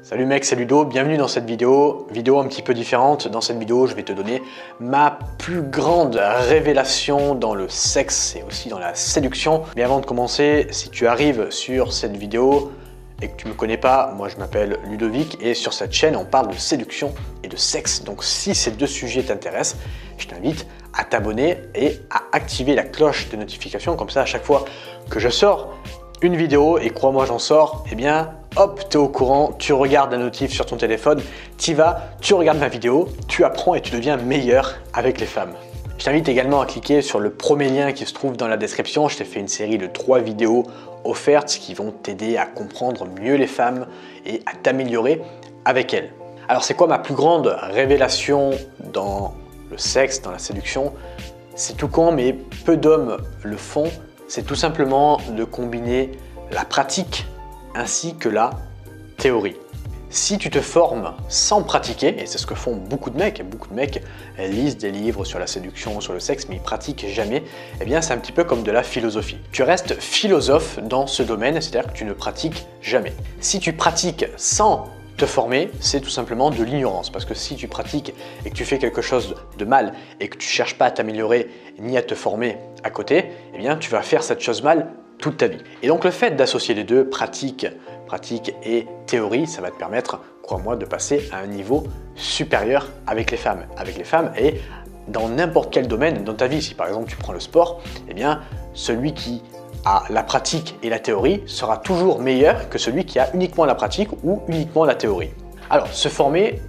Salut mec, c'est Ludo, bienvenue dans cette vidéo un petit peu différente. Dans cette vidéo, je vais te donner ma plus grande révélation dans le sexe et aussi dans la séduction. Mais avant de commencer, si tu arrives sur cette vidéo et que tu ne me connais pas, moi je m'appelle Ludovic et sur cette chaîne, on parle de séduction et de sexe. Donc si ces deux sujets t'intéressent, je t'invite à t'abonner et à activer la cloche de notification. Comme ça, à chaque fois que je sors une vidéo, et crois-moi j'en sors, eh bien hop, tu es au courant, tu regardes la notif sur ton téléphone, tu vas, tu regardes ma vidéo, tu apprends et tu deviens meilleur avec les femmes. Je t'invite également à cliquer sur le premier lien qui se trouve dans la description. Je t'ai fait une série de 3 vidéos offertes qui vont t'aider à comprendre mieux les femmes et à t'améliorer avec elles. Alors c'est quoi ma plus grande révélation dans le sexe, dans la séduction? C'est tout con, mais peu d'hommes le font. C'est tout simplement de combiner la pratique ainsi que la théorie. Si tu te formes sans pratiquer, et c'est ce que font beaucoup de mecs lisent des livres sur la séduction, sur le sexe, mais ils pratiquent jamais, eh bien c'est un petit peu comme de la philosophie. Tu restes philosophe dans ce domaine, c'est-à-dire que tu ne pratiques jamais. Si tu pratiques sans te former, c'est tout simplement de l'ignorance, parce que si tu pratiques et que tu fais quelque chose de mal et que tu ne cherches pas à t'améliorer ni à te former à côté, eh bien tu vas faire cette chose mal toute ta vie. Et donc le fait d'associer les deux, pratique et théorie, ça va te permettre, crois-moi, de passer à un niveau supérieur avec les femmes et dans n'importe quel domaine dans ta vie. Si par exemple tu prends le sport, eh bien celui qui a la pratique et la théorie sera toujours meilleur que celui qui a uniquement la pratique ou uniquement la théorie. Alors, se former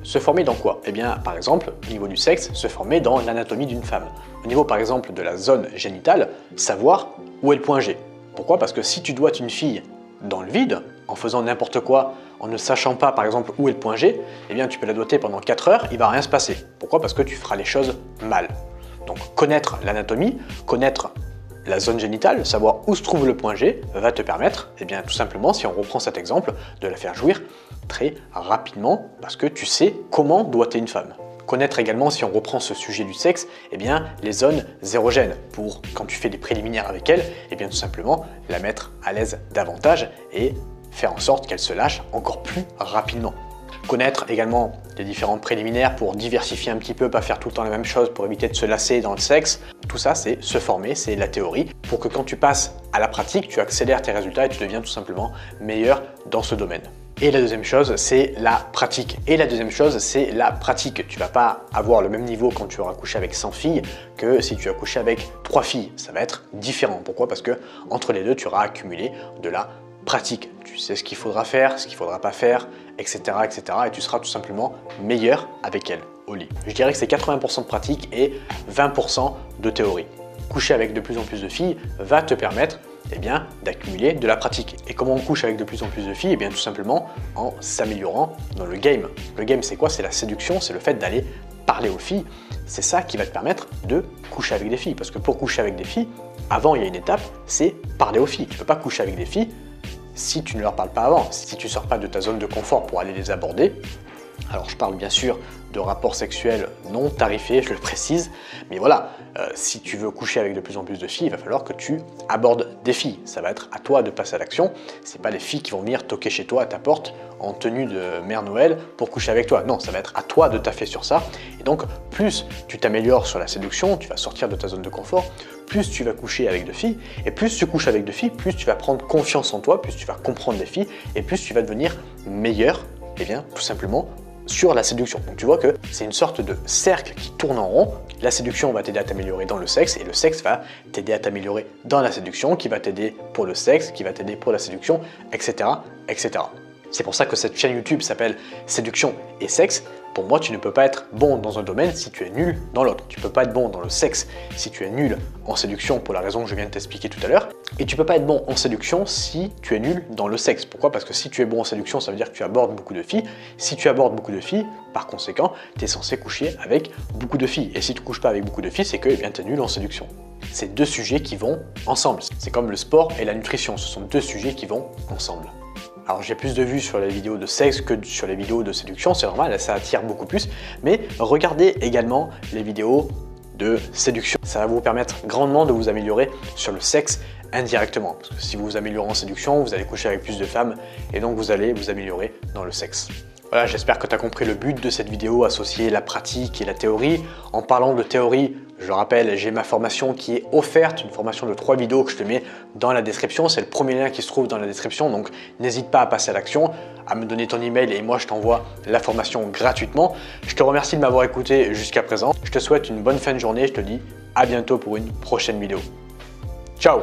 dans quoi? Eh bien, par exemple, au niveau du sexe, se former dans l'anatomie d'une femme. Au niveau, par exemple, de la zone génitale, savoir où est le point G. Pourquoi? Parce que si tu doites une fille dans le vide, en faisant n'importe quoi, en ne sachant pas, par exemple, où est le point G, eh bien, tu peux la doiter pendant 4 heures, il ne va rien se passer. Pourquoi? Parce que tu feras les choses mal. Donc, connaître l'anatomie, connaître la zone génitale, savoir où se trouve le point G, va te permettre, eh bien, tout simplement, si on reprend cet exemple, de la faire jouir très rapidement parce que tu sais comment doiter une femme. Connaître également, si on reprend ce sujet du sexe, eh bien, les zones érogènes pour quand tu fais des préliminaires avec elle, eh bien, tout simplement la mettre à l'aise davantage et faire en sorte qu'elle se lâche encore plus rapidement. Connaître également les différentes préliminaires pour diversifier un petit peu, pas faire tout le temps la même chose pour éviter de se lasser dans le sexe. Tout ça, c'est se former, c'est la théorie pour que quand tu passes à la pratique, tu accélères tes résultats et tu deviens tout simplement meilleur dans ce domaine. Et la deuxième chose, c'est la pratique. Tu ne vas pas avoir le même niveau quand tu auras couché avec 100 filles que si tu as couché avec 3 filles. Ça va être différent. Pourquoi? Parce que entre les deux, tu auras accumulé de la pratique. Tu sais ce qu'il faudra faire, ce qu'il ne faudra pas faire, etc., etc. Et tu seras tout simplement meilleur avec elle au lit. Je dirais que c'est 80% de pratique et 20% de théorie. Coucher avec de plus en plus de filles va te permettre d'accumuler de la pratique. Et comment on couche avec de plus en plus de filles? Eh bien, tout simplement en s'améliorant dans le game. Le game, c'est quoi? C'est la séduction, c'est le fait d'aller parler aux filles. C'est ça qui va te permettre de coucher avec des filles. Parce que pour coucher avec des filles, avant, il y a une étape, c'est parler aux filles. Tu ne peux pas coucher avec des filles si tu ne leur parles pas avant, si tu ne sors pas de ta zone de confort pour aller les aborder. Alors je parle bien sûr de rapports sexuels non tarifés, je le précise, mais voilà, si tu veux coucher avec de plus en plus de filles, il va falloir que tu abordes des filles. Ça va être à toi de passer à l'action. Ce n'est pas les filles qui vont venir toquer chez toi à ta porte en tenue de Mère Noël pour coucher avec toi. Non, ça va être à toi de taffer sur ça. Et donc, plus tu t'améliores sur la séduction, tu vas sortir de ta zone de confort, plus tu vas coucher avec de filles, et plus tu couches avec de filles, plus tu vas prendre confiance en toi, plus tu vas comprendre les filles, et plus tu vas devenir meilleur, eh bien, tout simplement, sur la séduction. Donc tu vois que c'est une sorte de cercle qui tourne en rond. La séduction va t'aider à t'améliorer dans le sexe et le sexe va t'aider à t'améliorer dans la séduction, qui va t'aider pour le sexe, qui va t'aider pour la séduction, etc., etc. C'est pour ça que cette chaîne YouTube s'appelle Séduction et Sexe. Pour moi, tu ne peux pas être bon dans un domaine si tu es nul dans l'autre. Tu ne peux pas être bon dans le sexe si tu es nul en séduction pour la raison que je viens de t'expliquer tout à l'heure. Et tu ne peux pas être bon en séduction si tu es nul dans le sexe. Pourquoi? Parce que si tu es bon en séduction, ça veut dire que tu abordes beaucoup de filles. Si tu abordes beaucoup de filles, par conséquent, tu es censé coucher avec beaucoup de filles. Et si tu ne couches pas avec beaucoup de filles, c'est que tu es nul en séduction. C'est deux sujets qui vont ensemble. C'est comme le sport et la nutrition. Ce sont deux sujets qui vont ensemble. Alors j'ai plus de vues sur les vidéos de sexe que sur les vidéos de séduction, c'est normal, ça attire beaucoup plus. Mais regardez également les vidéos de séduction. Ça va vous permettre grandement de vous améliorer sur le sexe indirectement. Parce que si vous vous améliorez en séduction, vous allez coucher avec plus de femmes et donc vous allez vous améliorer dans le sexe. Voilà, j'espère que tu as compris le but de cette vidéo, associer la pratique et la théorie. En parlant de théorie, je rappelle, j'ai ma formation qui est offerte, une formation de 3 vidéos que je te mets dans la description. C'est le premier lien qui se trouve dans la description, donc n'hésite pas à passer à l'action, à me donner ton email et moi je t'envoie la formation gratuitement. Je te remercie de m'avoir écouté jusqu'à présent. Je te souhaite une bonne fin de journée, je te dis à bientôt pour une prochaine vidéo. Ciao!